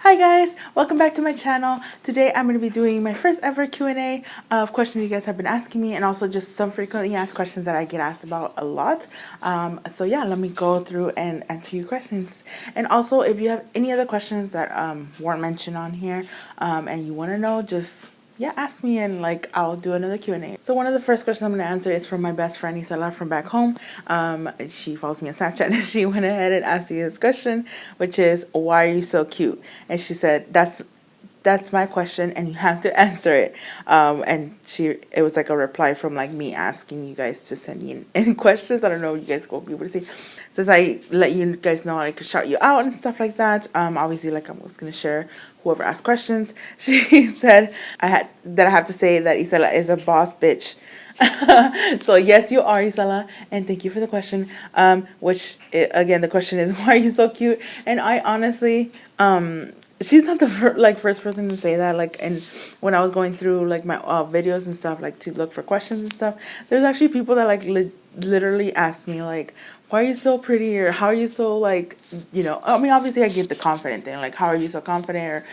Hi guys, welcome back to my channel. Today I'm going to be doing my first ever Q&A of questions you guys have been asking me, and also just some frequently asked questions that I get asked about a lot. So yeah, let me go through and answer your questions. And also, if you have any other questions that weren't mentioned on here and you want to know, just yeah, ask me and like I'll do another Q&A. So one of the first questions I'm going to answer is from my best friend Isela from back home. She follows me on Snapchat and she went ahead and asked me this question, which is, why are you so cute? And she said, that's my question and you have to answer it. And it was like a reply from like me asking you guys to send me any questions. I don't know if you guys will be able to see. Since I let you guys know I could shout you out and stuff like that. Obviously, like I was gonna share whoever asked questions. She said I have to say that Isela is a boss bitch. So yes, you are, Isela, and thank you for the question. Again, the question is, why are you so cute? And I honestly, she's not the first person to say that. Like, and when I was going through like my videos and stuff, like to look for questions and stuff, there's actually people that like literally ask me like, why are you so pretty, or how are you so like, I mean, obviously I get the confident thing, like how are you so confident,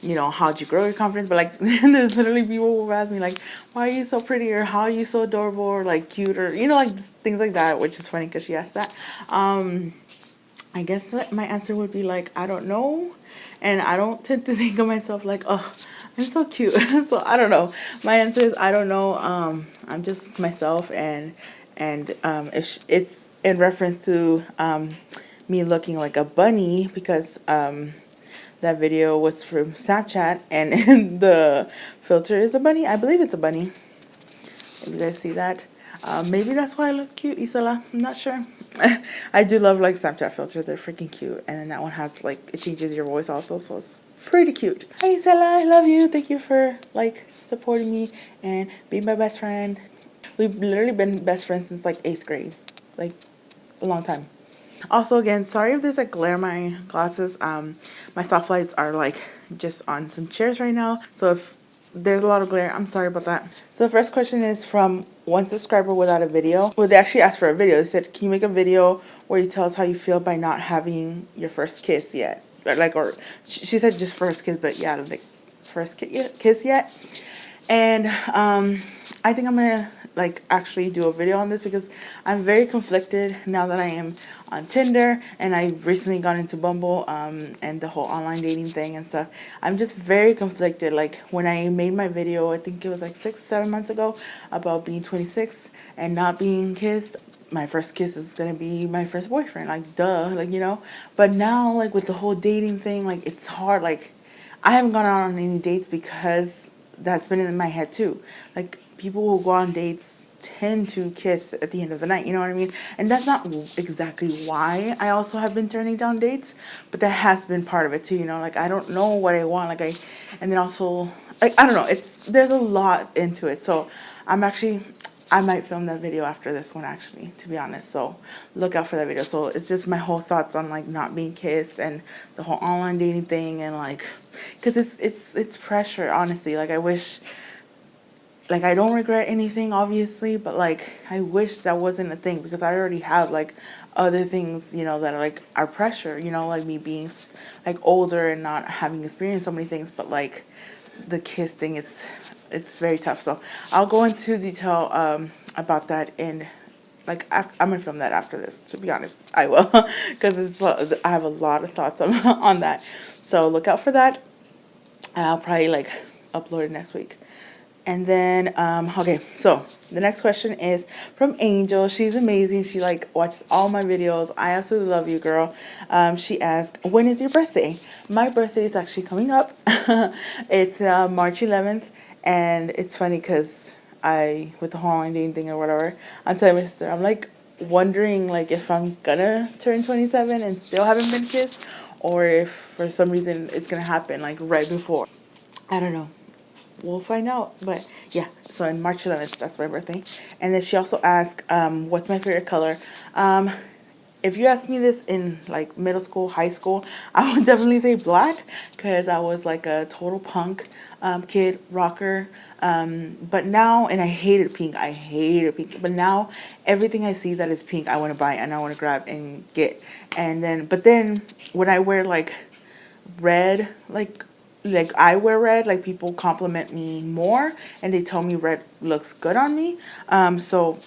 or how'd you grow your confidence, but like there's literally people who ask me like, why are you so pretty, or how are you so adorable, or like cute, or like things like that, which is funny because she asked that. I guess my answer would be like, I don't know. And I don't tend to think of myself like, oh, I'm so cute. So I don't know. My answer is I don't know. I'm just myself, and if it's in reference to me looking like a bunny, because that video was from Snapchat and the filter is a bunny. I believe it's a bunny. If you guys see that. Maybe that's why I look cute, Isela. I'm not sure. I do love like Snapchat filters. They're freaking cute. And then that one has like, it changes your voice also. So it's pretty cute. Hi, Isela. I love you. Thank you for like supporting me and being my best friend. We've literally been best friends since like 8th grade. Like a long time. Also, again, sorry if there's like glare in my glasses. My soft lights are like just on some chairs right now. So if there's a lot of glare, I'm sorry about that. So the first question is from one subscriber without a video. Well, they actually asked for a video. They said, can you make a video where you tell us how you feel by not having your first kiss yet? Or she said just first kiss, but yeah, like first kiss yet. And I think I'm gonna like actually do a video on this because I'm very conflicted now that I am on Tinder and I've recently gone into Bumble and the whole online dating thing and stuff. I'm just very conflicted. Like when I made my video, I think it was like 6-7 months ago, about being 26 and not being kissed. My first kiss is gonna be my first boyfriend, like duh, like but now like with the whole dating thing, like it's hard. Like I haven't gone out on any dates because that's been in my head too. Like people who go on dates tend to kiss at the end of the night, you know what I mean? And that's not exactly why I also have been turning down dates, but that has been part of it too, like I don't know what I want, and then also like I don't know, there's a lot into it. So I might film that video after this one, actually, to be honest. So look out for that video. So it's just my whole thoughts on like not being kissed and the whole online dating thing, and like, cause it's pressure, honestly. Like I wish, like I don't regret anything, obviously, but like I wish that wasn't a thing because I already have like other things, that are like are pressure, like me being like older and not having experienced so many things, but like the kiss thing, it's very tough. So I'll go into detail about that in like I'm gonna film that after this. To be honest, I will because I have a lot of thoughts on that. So look out for that. I'll probably like upload it next week. And then, okay, so the next question is from Angel. She's amazing. She like watches all my videos. I absolutely love you, girl. She asked, when is your birthday? My birthday is actually coming up. It's March 11th. And it's funny because with the whole online dating thing or whatever, I'm telling my sister, I'm like wondering like if I'm gonna turn 27 and still haven't been kissed, or if for some reason it's gonna happen like right before. I don't know. We'll find out. But yeah, so in March 11th, that's my birthday. And then she also asked, what's my favorite color? If you asked me this in like middle school, high school, I would definitely say black because I was like a total punk kid, rocker. But now, and I hated pink. I hated pink. But now, everything I see that is pink, I want to buy and I want to grab and get. But then when I wear like red, like I wear red, like people compliment me more and they tell me red looks good on me. So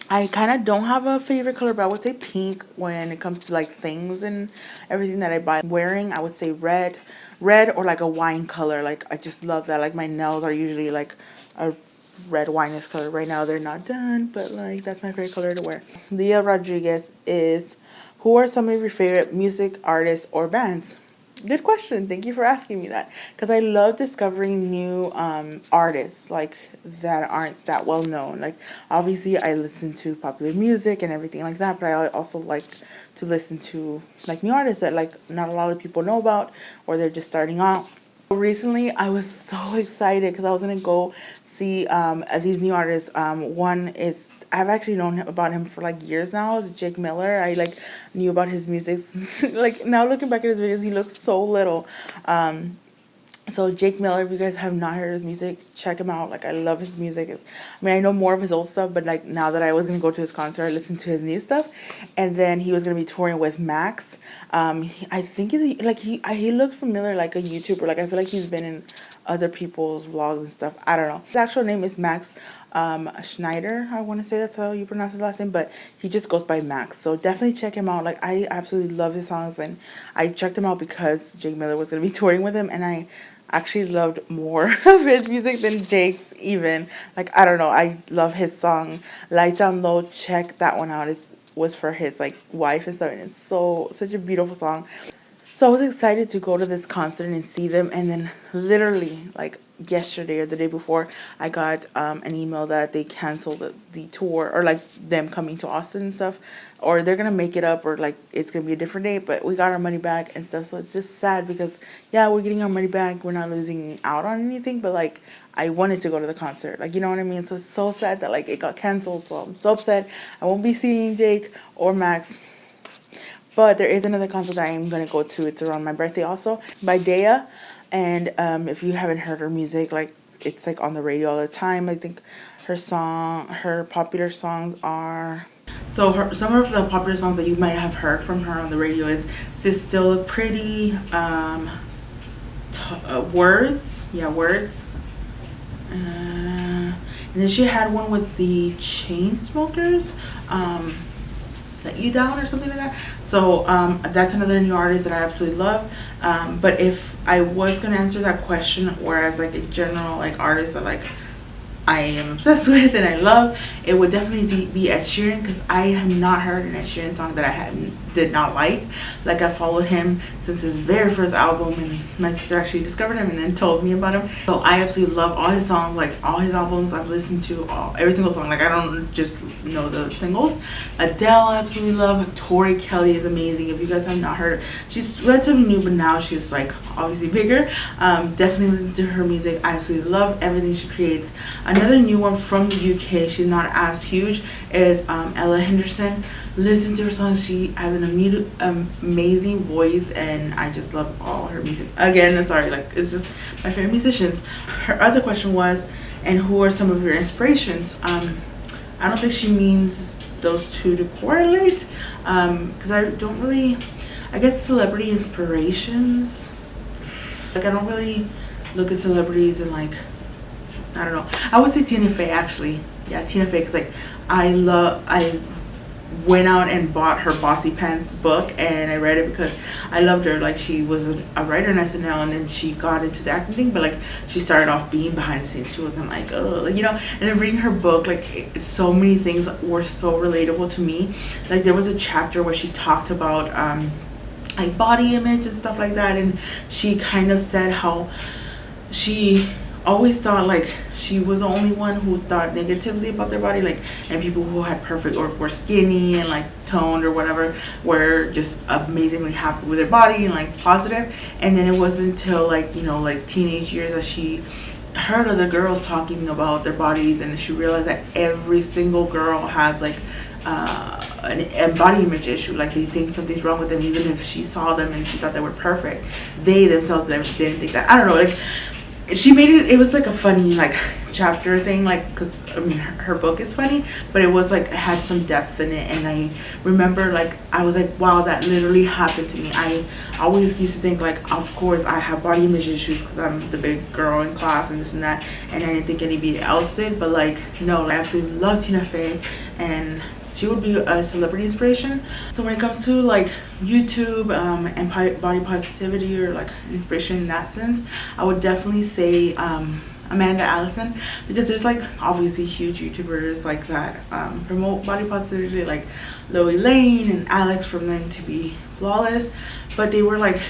I kind of don't have a favorite color, but I would say pink when it comes to like things and everything that I buy. Wearing, I would say red or like a wine color. Like I just love that. Like my nails are usually like a red wineish color. Right now they're not done, but like that's my favorite color to wear. Leah Rodriguez is, who are some of your favorite music artists or bands? Good question. Thank you for asking me that. Because I love discovering new artists like that aren't that well known. Like obviously I listen to popular music and everything like that, but I also like to listen to like new artists that like not a lot of people know about, or they're just starting out. Recently, I was so excited because I was gonna go see these new artists. One is, I've actually known about him for like years now. It's Jake Miller. I like knew about his music. Like now looking back at his videos, he looks so little. So Jake Miller, if you guys have not heard his music, check him out. Like I love his music. I mean, I know more of his old stuff, but like now that I was gonna go to his concert, I listened to his new stuff. And then he was gonna be touring with Max. I think he looked familiar, like a YouTuber. Like I feel like he's been in other people's vlogs and stuff. I don't know. His actual name is Max Schneider. I want to say that's how you pronounce his last name, but he just goes by Max. So definitely check him out. Like I absolutely love his songs, and I checked him out because Jake Miller was gonna be touring with him, and I actually loved more of his music than Jake's even. Like I don't know, I love his song Lights on Low. Check that one out. It was for his like wife and stuff, and it's such a beautiful song. So I was excited to go to this concert and see them, and then literally like yesterday or the day before, I got an email that they canceled the tour, or like them coming to Austin and stuff, or they're gonna make it up, or like it's gonna be a different date, but we got our money back and stuff. So it's just sad because yeah, we're getting our money back, we're not losing out on anything, but like I wanted to go to the concert, like, you know what I mean? So it's so sad that like it got canceled. So I'm so upset. I won't be seeing Jake or Max. But there is another concert that I'm going to go to. It's around my birthday also, by Dea. And if you haven't heard her music, like it's like on the radio all the time. I think her popular songs are... So some of the popular songs that you might have heard from her on the radio is Still Look Pretty, Words. Yeah, Words. And then she had one with the Chainsmokers. Let You Down or something like that. So that's another new artist that I absolutely love. But if I was gonna answer that question, whereas like a general like artist that like I am obsessed with and I love, it would definitely be Ed Sheeran, because I have not heard an Ed Sheeran song that I did not like. Like I followed him since his very first album, and my sister actually discovered him and then told me about him. So I absolutely love all his songs, like all his albums. I've listened to every single song. Like I don't just know the singles. Adele I absolutely love. Tori Kelly is amazing. If you guys have not heard her, she's relatively new, but now she's like obviously bigger. Definitely listen to her music. I absolutely love everything she creates. Another new one from the UK, she's not as huge, is Ella Henderson. Listen to her songs. She has an amazing voice, and I just love all her music. Again, I'm sorry, like it's just my favorite musicians. Her other question was, and who are some of your inspirations? I don't think she means those two to correlate, because I don't really, I guess celebrity inspirations. Like I don't really look at celebrities and like, I don't know. I would say Tina Fey actually. Yeah, Tina Fey, because like I went out and bought her Bossy Pants book, and I read it because I loved her. Like she was a writer in SNL, and then she got into the acting thing, but like she started off being behind the scenes. She wasn't like, oh, like, you know. And then reading her book, like so many things were so relatable to me. Like there was a chapter where she talked about like body image and stuff like that, and she kind of said how she always thought like she was the only one who thought negatively about their body, like, and people who had perfect or were skinny and like toned or whatever were just amazingly happy with their body and like positive. And then it wasn't until like, you know, like teenage years that she heard other girls talking about their bodies, and she realized that every single girl has like a body image issue. Like they think something's wrong with them, even if she saw them and she thought they were perfect. They themselves didn't think that. I don't know, like she made it was like a funny like chapter thing, like, because I mean her book is funny, but it was like, it had some depth in it. And I remember like I was like, wow, that literally happened to me. I always used to think like, of course I have body image issues because I'm the big girl in class and this and that, and I didn't think anybody else did. But like, no, I absolutely love Tina Fey, and she would be a celebrity inspiration. So when it comes to like YouTube and body positivity, or like inspiration in that sense, I would definitely say Amanda Allison, because there's like obviously huge YouTubers like that promote body positivity, like Loie Lane and Alex from Learning to Be Flawless, but they were like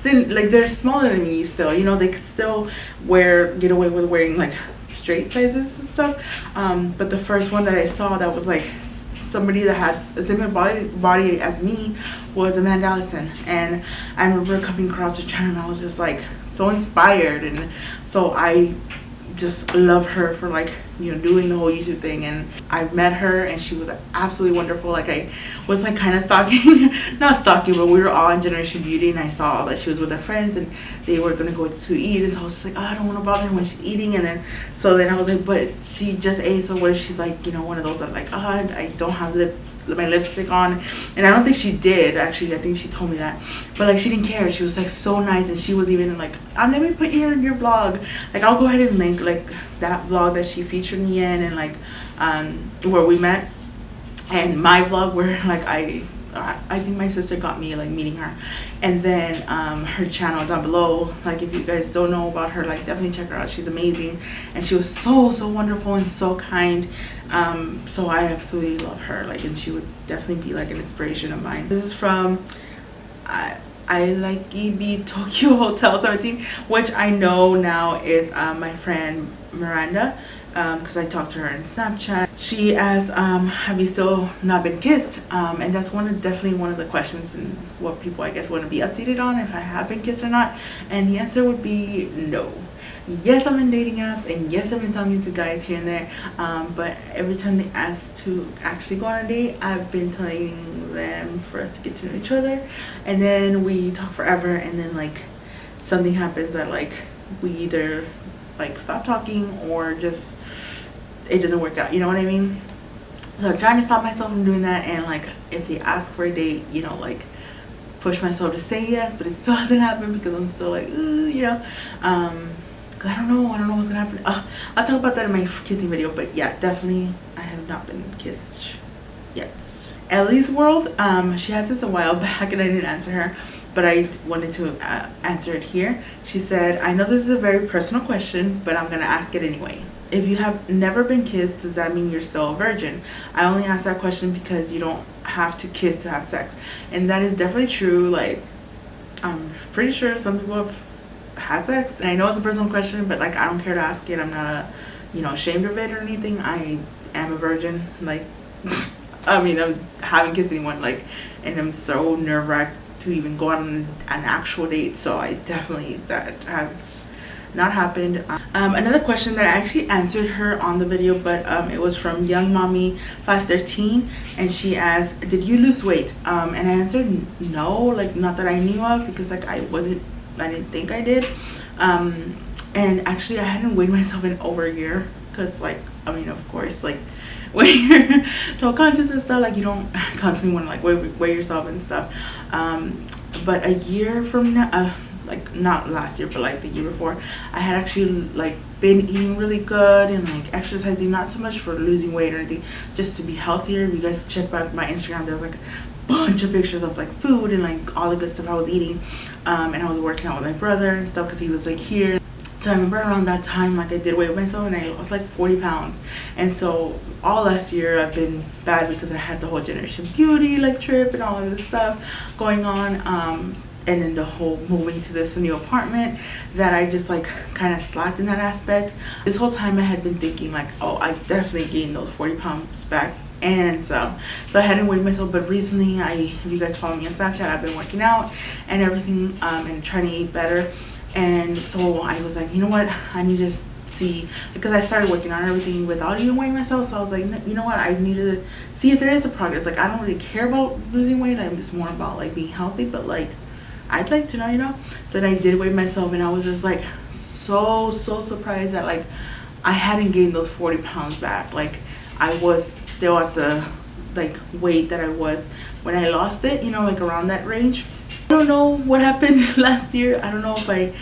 thin, like they're smaller than me still, you know, they could still get away with wearing like straight sizes and stuff. But the first one that I saw that was like somebody that had a similar body as me was Amanda Allison. And I remember coming across her channel and I was just like so inspired, and so I just love her for like, you know, doing the whole YouTube thing. And I met her and she was absolutely wonderful. Like I was like kind of stalking not stalking, but we were all in Generation Beauty, and I saw that she was with her friends and they were gonna go to eat, and so I was just like, oh, I don't want to bother her when she's eating. And then I was like, but she just ate, so what if she's like, you know, one of those that like, oh, I don't have my lipstick on. And I don't think she did, actually. I think she told me that, but like she didn't care. She was like so nice, and she was even like, let me put your vlog, like I'll go ahead and link like that vlog that she featured me in, and like where we met, and my vlog where like I think my sister got me like meeting her. And then her channel down below, like if you guys don't know about her, like definitely check her out. She's amazing, and she was so wonderful and so kind. So I absolutely love her, like, and she would definitely be like an inspiration of mine. This is from I like EB Tokyo Hotel 17, which I know now is my friend Miranda, because I talked to her on Snapchat. She asked, have you still not been kissed? And that's definitely one of the questions and what people, I guess, want to be updated on, if I have been kissed or not. And the answer would be no. Yes, I'm in dating apps, and yes, I've been talking to guys here and there, but every time they ask to actually go on a date, I've been telling them for us to get to know each other, and then we talk forever, and then like something happens that like we either like stop talking or just it doesn't work out, you know what I mean? So I'm trying to stop myself from doing that, and like if they ask for a date, you know, like push myself to say yes, but it still hasn't happened because I'm still like, ooh, you know, I don't know what's gonna happen. I'll talk about that in my kissing video, but yeah, definitely I have not been kissed yet. Ellie's World, she asked this a while back and I didn't answer her, but I wanted to answer it here. She said, I know this is a very personal question, but I'm gonna ask it anyway. If you have never been kissed, does that mean you're still a virgin? I only asked that question because you don't have to kiss to have sex, and that is definitely true. Like, I'm pretty sure some people have had sex, and I know it's a personal question, but like I don't care to ask it. I'm not ashamed of it or anything. I am a virgin. Like I mean, I haven't kissed anyone, like, and I'm so nerve-wracked to even go on an actual date, so I definitely, that has not happened. Another question that I actually answered her on the video, but it was from Young Mommy 513, and she asked, did you lose weight? And I answered no, like not that I knew of, because like I didn't think I did. And actually I hadn't weighed myself in over a year, because like, I mean, of course, like when you're so conscious and stuff, like you don't constantly want to like weigh yourself and stuff. But a year from now, like not last year, but like the year before, I had actually like been eating really good and like exercising, not so much for losing weight or anything, just to be healthier. If you guys check back my Instagram, there was like a bunch of pictures of like food and like all the good stuff I was eating. And I was working out with my brother and stuff because he was like here. So I remember around that time, like I did weigh myself and I lost like 40 pounds. And so all last year I've been bad because I had the whole Generation Beauty like trip and all of this stuff going on. And then the whole moving to this new apartment, that I just like kind of slacked in that aspect. This whole time I had been thinking like, oh, I definitely gained those 40 pounds back and some. So I hadn't weighed myself, but recently, if you guys follow me on Snapchat, I've been working out and everything, and trying to eat better. And so I was like, you know what, I need to see, because I started working on everything without even weighing myself. So I was like, you know what, I need to see if there is a progress. Like I don't really care about losing weight, I'm just more about like being healthy, but like I'd like to know, you know. So then I did weigh myself and I was just like so surprised that like I hadn't gained those 40 pounds back. Like I was still at the like weight that I was when I lost it, you know, like around that range. I don't know what happened last year. I don't know if I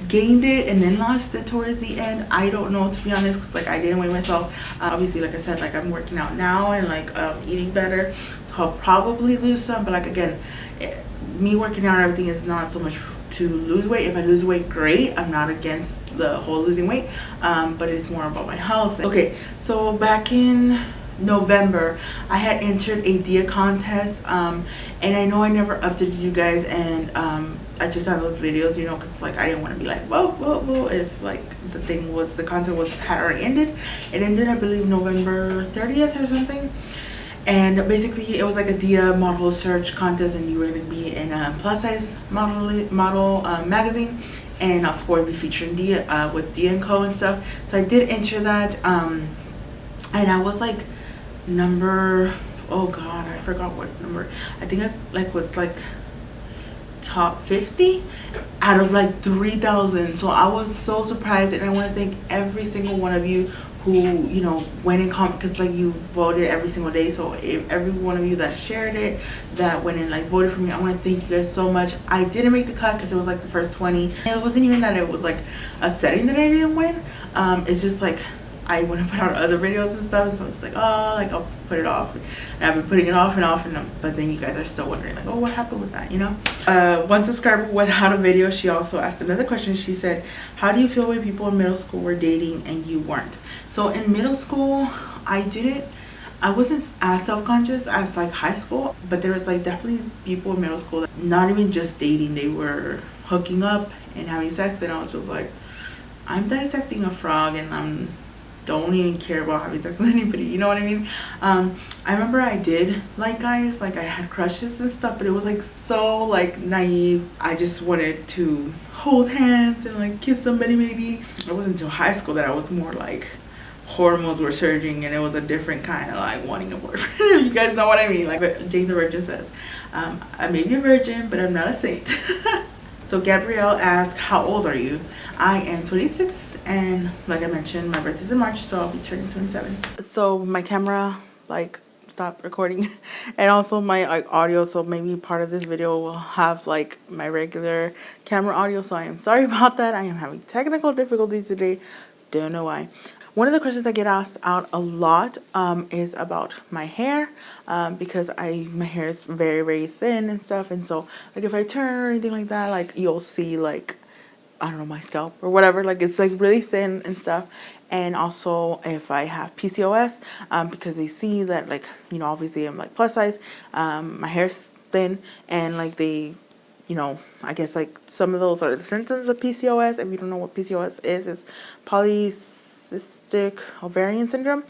gained it and then lost it towards the end. I don't know, to be honest, because like I didn't weigh myself. Obviously, like I said, like I'm working out now and like eating better, so I'll probably lose some. But like again, me working out and everything is not so much to lose weight. If I lose weight, great. I'm not against the whole losing weight, but it's more about my health. Okay, so back in November, I had entered a Dia contest, and I know I never updated you guys, and I took down those videos, you know, because like I didn't want to be like whoa if like the contest had already ended. It ended, I believe, November 30th or something. And basically it was like a Dia model search contest, and you were going to be in a plus size model magazine, and of course be featuring Dia with Dia and Co and stuff. So I did enter that, and I was like number, oh god, I forgot what number. I think I like was like top 50 out of like 3,000. So I was so surprised, and I want to thank every single one of you who, you know, went and comment, because like you voted every single day. So if every one of you that shared it, that went and like voted for me, I want to thank you guys so much. I didn't make the cut because it was like the first 20, and it wasn't even that it was like upsetting that I didn't win. It's just like I want to put out other videos and stuff, and so I'm just like, oh, like I'll put it off, and I've been putting it off and off, and but then you guys are still wondering like, oh, what happened with that, you know. One subscriber without a video, she also asked another question. She said, how do you feel when people in middle school were dating and you weren't? So in middle school, I wasn't as self-conscious as like high school, but there was like definitely people in middle school that not even just dating, they were hooking up and having sex, and I was just like, I'm dissecting a frog, and I'm don't even care about having sex with anybody, you know what I mean? I remember I did like guys, like I had crushes and stuff, but it was like so like naive. I just wanted to hold hands and like kiss somebody maybe. It wasn't until high school that I was more like hormones were surging, and it was a different kind of like wanting a boyfriend. If you guys know what I mean. Like Jane the Virgin says, I may be a virgin, but I'm not a saint. So Gabrielle asked, how old are you? I am 26, and like I mentioned, my birthday's in March, so I'll be turning 27. So my camera like stopped recording, and also my like audio, so maybe part of this video will have like my regular camera audio, so I am sorry about that. I am having technical difficulties today, don't know why. One of the questions I get asked out a lot is about my hair, because my hair is very thin and stuff, and so like if I turn or anything like that, like you'll see like, I don't know, my scalp or whatever, like it's like really thin and stuff. And also if I have PCOS, because they see that like, you know, obviously I'm like plus size, my hair's thin, and like they, you know, I guess like some of those are the symptoms of PCOS. If you don't know what PCOS is, it's polycystic ovarian syndrome.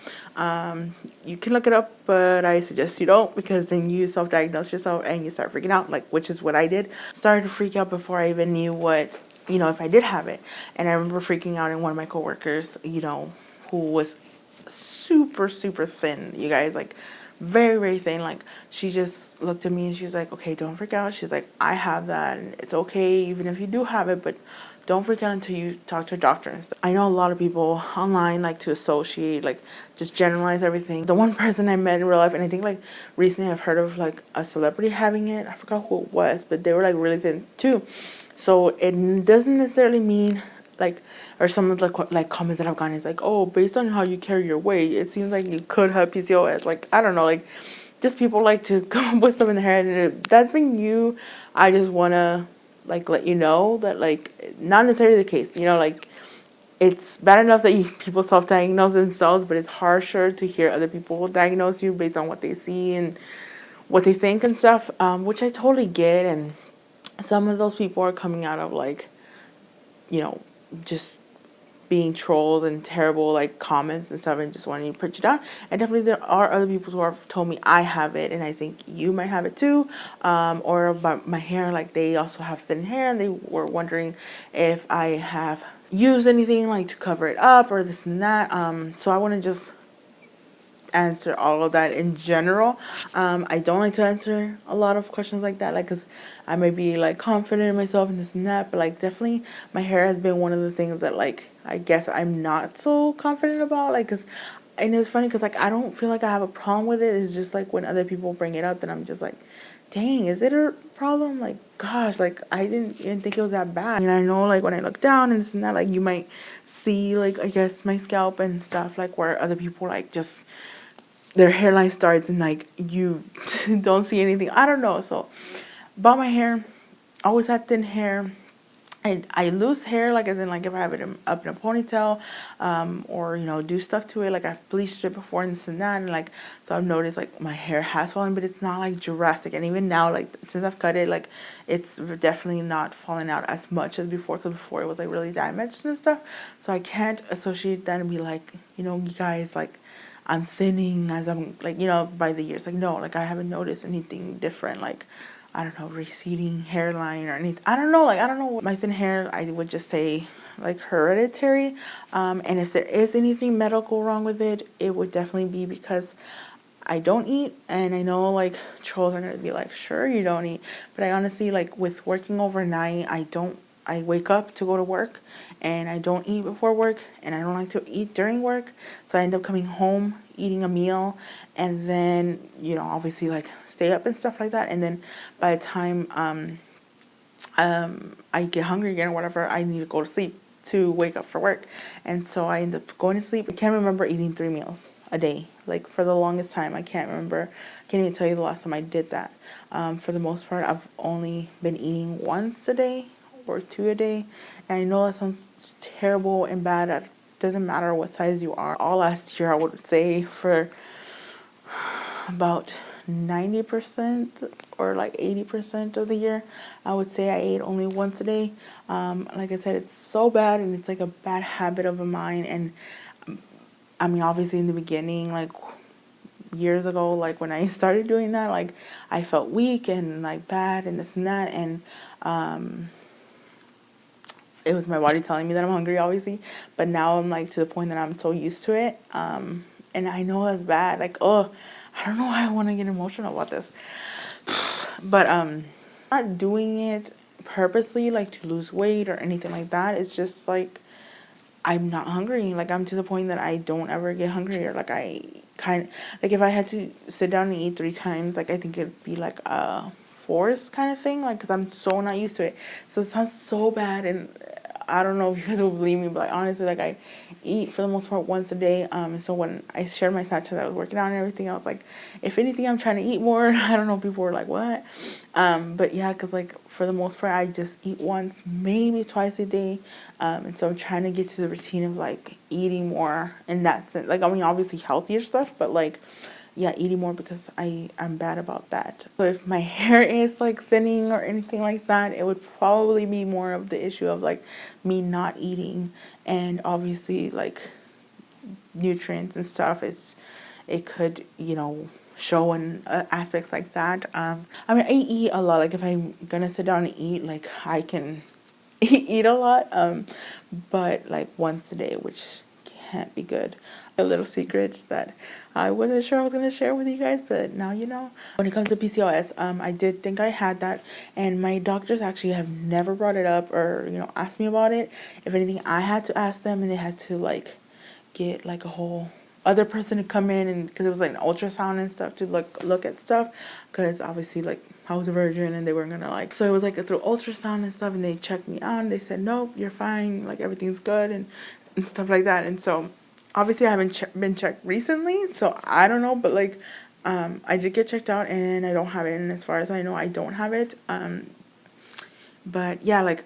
You can look it up, but I suggest you don't, because then you self-diagnose yourself and you start freaking out, like, which is what I did. Started to freak out before I even knew what, you know, if I did have it. And I remember freaking out, and one of my coworkers, you know, who was super thin, you guys, like very thin, like she just looked at me and she's like, okay, don't freak out. She's like, I have that, and it's okay even if you do have it, but don't freak out until you talk to a doctor and stuff. I know a lot of people online like to associate, like just generalize everything. The one person I met in real life, and I think like recently I've heard of like a celebrity having it, I forgot who it was, but they were like really thin too. So it doesn't necessarily mean like, or some of the like comments that I've gotten is like, oh, based on how you carry your weight, it seems like you could have PCOS. Like, I don't know, like just people like to come up with stuff in their head, and if that's been you, I just want to like let you know that like not necessarily the case, you know, like it's bad enough that people self-diagnose themselves, but it's harsher to hear other people diagnose you based on what they see and what they think and stuff, which I totally get. And some of those people are coming out of like, you know, just being trolls and terrible like comments and stuff, and just wanting to put you down. And definitely there are other people who have told me I have it, and I think you might have it too, or about my hair, like they also have thin hair, and they were wondering if I have used anything like to cover it up or this and that. So I want to just answer all of that in general. I don't like to answer a lot of questions like that, like, because I may be like confident in myself and this and that, but like definitely my hair has been one of the things that like I guess I'm not so confident about, like, because, and it's funny because like I don't feel like I have a problem with it. It's just like when other people bring it up, then I'm just like, dang, is it a problem? Like, gosh, like I didn't even think it was that bad. And I know like when I look down and this and that, like you might see like I guess my scalp and stuff, like where other people like just their hairline starts and like you don't see anything. I don't know. So about my hair, I always had thin hair. I lose hair, like as in like if I have it up in a ponytail, or you know do stuff to it, like I've bleached it before and this and that, and like so I've noticed like my hair has fallen, but it's not like drastic. And even now, like since I've cut it, like it's definitely not falling out as much as before, because before it was like really damaged and stuff. So I can't associate that and be like, you know, you guys, like I'm thinning as I'm like, you know, by the years. Like no, like I haven't noticed anything different, like I don't know, receding hairline or anything. I don't know, like I don't know. My thin hair, I would just say like hereditary. And if there is anything medical wrong with it, it would definitely be because I don't eat. And I know like trolls are gonna be like, sure you don't eat, but I honestly, like with working overnight, I wake up to go to work and I don't eat before work and I don't like to eat during work. So I end up coming home, eating a meal, and then, you know, obviously like stay up and stuff like that. And then by the time I get hungry again or whatever, I need to go to sleep to wake up for work. And so I end up going to sleep. I can't remember eating 3 meals a day. Like for the longest time, I can't remember. I can't even tell you the last time I did that. For the most part, I've only been eating once a day or 2 a day. And I know that sounds terrible and bad. It doesn't matter what size you are. All last year, I would say for about 90% or like 80% of the year, I would say I ate only once a day. Like I said, it's so bad and it's like a bad habit of mine. And I mean, obviously in the beginning, like years ago, like when I started doing that, like I felt weak and like bad and this and that. And it was my body telling me that I'm hungry, obviously. But now I'm like to the point that I'm so used to it. And I know it's bad. Like, oh, I don't know why I want to get emotional about this. But not doing it purposely, like to lose weight or anything like that. It's just like I'm not hungry. Like I'm to the point that I don't ever get hungry, or like I kind of like if I had to sit down and eat 3 times, like I think it'd be like a force kind of thing, like because I'm so not used to it. So it sounds so bad, and I don't know if you guys will believe me, but honestly, like I eat for the most part once a day. And so when I shared my Snapchat that I was working out and everything, I was like, if anything, I'm trying to eat more. I don't know, people were like, what? But yeah, because like for the most part, I just eat once, maybe twice a day. And so I'm trying to get to the routine of like eating more in that sense. Like, I mean, obviously healthier stuff, but like, yeah, eating more because I'm bad about that. So if my hair is like thinning or anything like that, it would probably be more of the issue of like me not eating, and obviously like nutrients and stuff. It could, you know, show in aspects like that. I mean, I eat a lot. Like if I'm gonna sit down and eat, like I can eat a lot. But like once a day, which can't be good. A little secret that I wasn't sure I was going to share with you guys, but now you know. When it comes to PCOS, I did think I had that, and my doctors actually have never brought it up or, you know, asked me about it. If anything, I had to ask them, and they had to like get like a whole other person to come in, and because it was like an ultrasound and stuff to look at stuff, because obviously like I was a virgin and they weren't gonna like, so it was like through ultrasound and stuff, and they checked me out and they said nope, you're fine, like everything's good and stuff like that. And so obviously I haven't been checked recently, so I don't know, but like I did get checked out and I don't have it, and as far as I know I don't have it. But yeah, like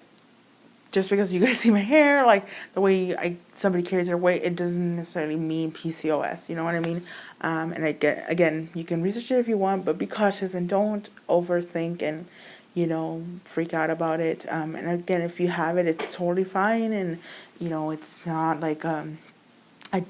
just because you guys see my hair, like the way somebody carries their weight, it doesn't necessarily mean PCOS. You know what I mean? And again, you can research it if you want, but be cautious and don't overthink and, you know, freak out about it. And again, if you have it, it's totally fine, and you know, it's not like a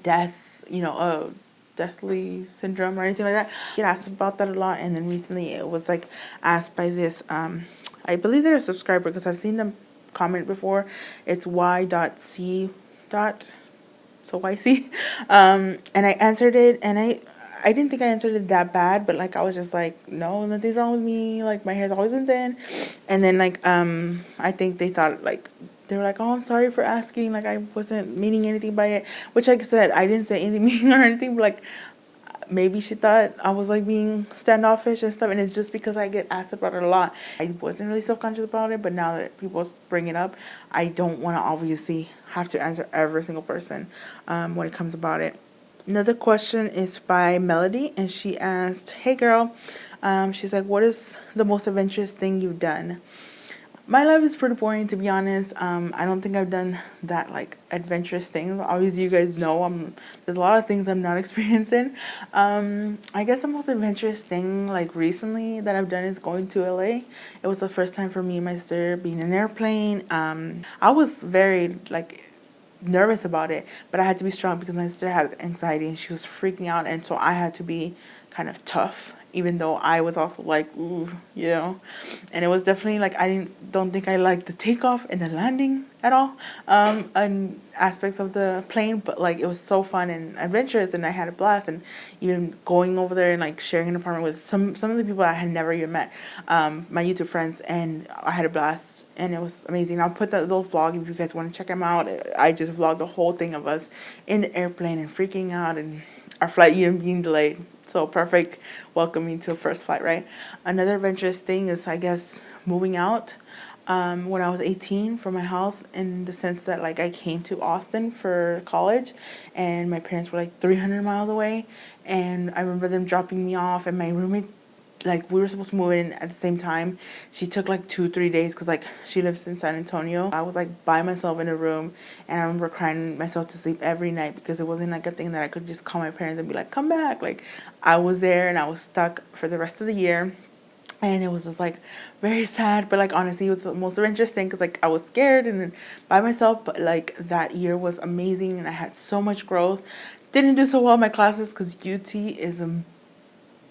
death, you know, a deathly syndrome or anything like that. I get asked about that a lot, and then recently it was like asked by this. I believe they're a subscriber because I've seen them comment before. It's y.c. So YC. And I answered it, and I didn't think I answered it that bad, but like I was just like, no, nothing's wrong with me. Like my hair's always been thin. And then like I think they thought like they were like, oh, I'm sorry for asking. Like I wasn't meaning anything by it. Which like I said, I didn't say anything mean or anything. But like maybe she thought I was like being standoffish and stuff, and it's just because I get asked about it a lot. I wasn't really self-conscious about it, but now that people bring it up, I don't want to obviously have to answer every single person when it comes about it. Another question is by Melody, and she asked, hey girl, she's like, what is the most adventurous thing you've done? My life is pretty boring, to be honest. I don't think I've done that like adventurous things. Obviously, you guys know there's a lot of things I'm not experiencing. I guess the most adventurous thing like recently that I've done is going to LA. It was the first time for me and my sister being in an airplane. I was very like nervous about it, but I had to be strong because my sister had anxiety and she was freaking out, and so I had to be kind of tough, even though I was also like, ooh, you know. And it was definitely like don't think I liked the takeoff and the landing at all, and aspects of the plane, but like it was so fun and adventurous, and I had a blast. And even going over there and like sharing an apartment with some of the people I had never even met, my YouTube friends, and I had a blast, and it was amazing. I'll put those vlogs if you guys want to check them out. I just vlogged the whole thing of us in the airplane and freaking out, and our flight even being delayed. So perfect welcoming to a first flight, right? Another adventurous thing is, I guess, moving out when I was 18 from my house, in the sense that like I came to Austin for college, and my parents were like 300 miles away, and I remember them dropping me off, and my roommate, like we were supposed to move in at the same time. She took like 2-3 days because like she lives in San Antonio. I was like by myself in a room, and I remember crying myself to sleep every night because it wasn't like a thing that I could just call my parents and be like, come back. Like I was there and I was stuck for the rest of the year. And it was just like very sad, but like honestly it was the most adventurous thing because like I was scared and then by myself, but like that year was amazing and I had so much growth. Didn't do so well in my classes because UT is a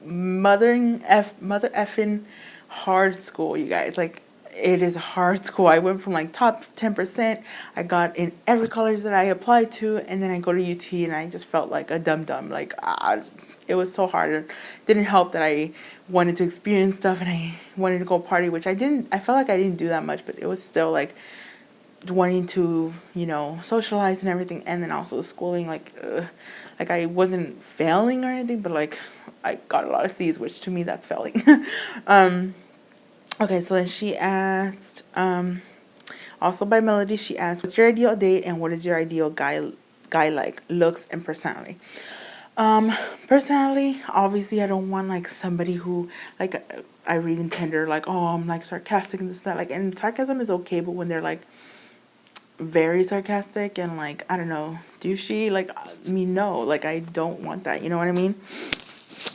mother effing hard school, you guys. Like it is a hard school. I went from like top 10%. I got in every college that I applied to, and then I go to UT and I just felt like a dum dum. Like it was so hard. It didn't help that I wanted to experience stuff and I wanted to go party, which I didn't. I felt like I didn't do that much, but it was still like wanting to, you know, socialize and everything, and then also the schooling. Like I wasn't failing or anything, but like I got a lot of C's, which to me that's failing. Okay, so then she asked, also by Melody, she asked, what's your ideal date and what is your ideal guy like, looks and personality? Personality, obviously I don't want like somebody who, like I read in Tinder, like, oh, I'm like sarcastic and this, that, like, and sarcasm is okay, but when they're like very sarcastic and like, I don't know, douchey, like, no, like I don't want that, you know what I mean?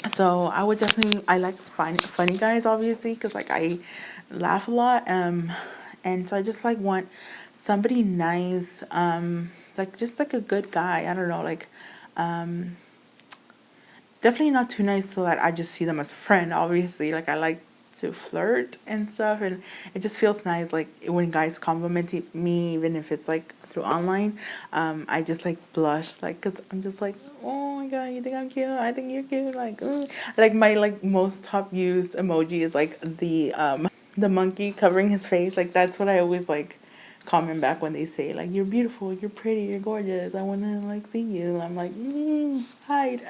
So I would definitely, I like funny guys, obviously, because like I laugh a lot, and so I just like want somebody nice, like just like a good guy. I don't know, like definitely not too nice so that I just see them as a friend. Obviously, like I like to flirt and stuff, and it just feels nice like when guys compliment me, even if it's like through online. I just like blush, like, because I'm just like, oh my god, you think I'm cute, I think you're cute, like, like my like most top used emoji is like the monkey covering his face. Like that's what I always like comment back when they say like, you're beautiful, you're pretty, you're gorgeous, I want to like see you. I'm like, hide.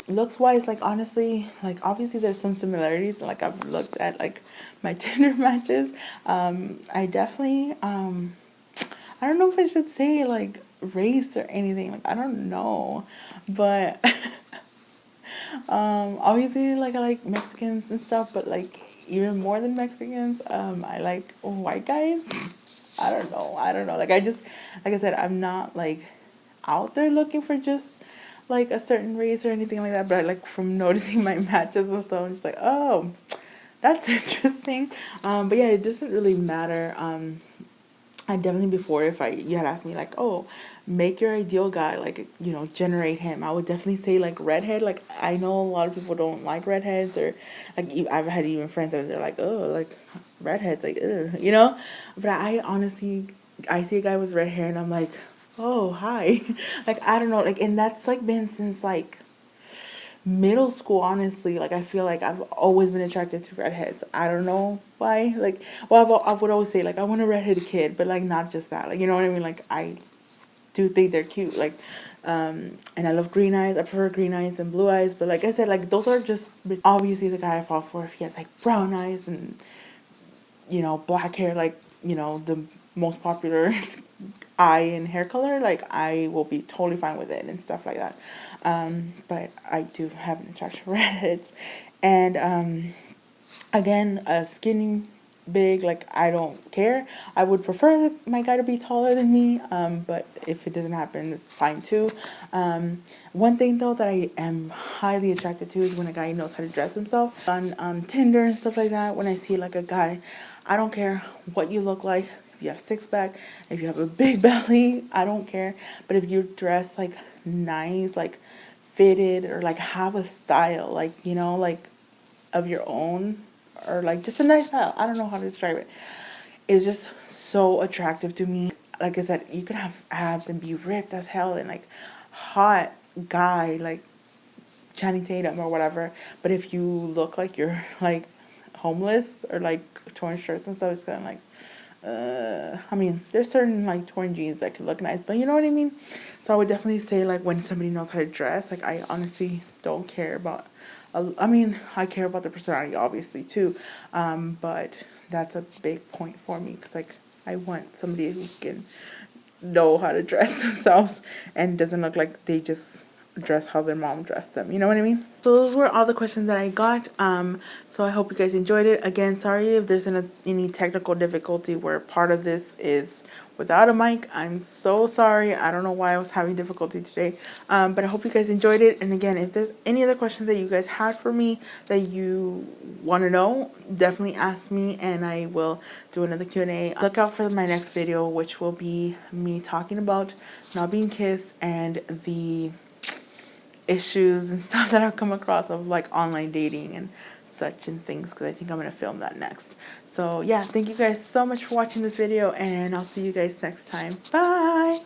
Looks wise, like honestly, like obviously there's some similarities. Like I've looked at like my Tinder matches. I definitely I don't know if I should say like race or anything, like I don't know, but obviously like I like Mexicans and stuff, but like even more than Mexicans, I like white guys. I don't know, like I just, like I said, I'm not like out there looking for just like a certain race or anything like that, but like from noticing my matches and stuff, I'm just like, oh, that's interesting. But yeah, it doesn't really matter. I definitely, before, if you had asked me like, oh, make your ideal guy, like, you know, generate him, I would definitely say like redhead. Like I know a lot of people don't like redheads, or like I've had even friends that they're like, oh, like redheads, like, ugh, you know. But I honestly, I see a guy with red hair and I'm like, oh, hi. Like I don't know, like, and that's like been since like middle school, honestly. Like, I feel like I've always been attracted to redheads. I don't know why. Like, well, I would always say, like, I want a redheaded kid, but, like, not just that. Like, you know what I mean? Like, I do think they're cute. Like, and I love green eyes. I prefer green eyes than blue eyes. But, like I said, like, those are just obviously the guy I fall for. If he has, like, brown eyes and, you know, black hair, like, you know, the most popular eye and hair color, like, I will be totally fine with it and stuff like that. But I do have an attraction for redheads. And again, skinny, big, like, I don't care. I would prefer my guy to be taller than me, but if it doesn't happen, it's fine too. One thing though that I am highly attracted to is when a guy knows how to dress himself. On Tinder and stuff like that, when I see like a guy, I don't care what you look like. If you have six pack, if you have a big belly, I don't care. But if you dress like nice, like fitted, or like have a style, like, you know, like of your own, or like just a nice style. I don't know how to describe it. It's just so attractive to me. Like I said, you can have abs and be ripped as hell and like hot guy like Channing Tatum or whatever. But if you look like you're like homeless or like torn shirts and stuff, it's kind of like, I mean, there's certain like torn jeans that could look nice, but you know what I mean? So I would definitely say like when somebody knows how to dress, like I honestly don't care about, I mean, I care about the personality obviously too, but that's a big point for me because like I want somebody who can know how to dress themselves and doesn't look like they just dress how their mom dressed them. You know what I mean? So those were all the questions that I got. So I hope you guys enjoyed it. Again, sorry if there's any technical difficulty where part of this is without a mic. I'm so sorry. I don't know why I was having difficulty today. But I hope you guys enjoyed it. And again, if there's any other questions that you guys had for me that you want to know, definitely ask me and I will do another Q&A. Look out for my next video, which will be me talking about not being kissed and the issues and stuff that I've come across of like online dating and such and things, because I think I'm going to film that next. So yeah, thank you guys so much for watching this video and I'll see you guys next time. Bye!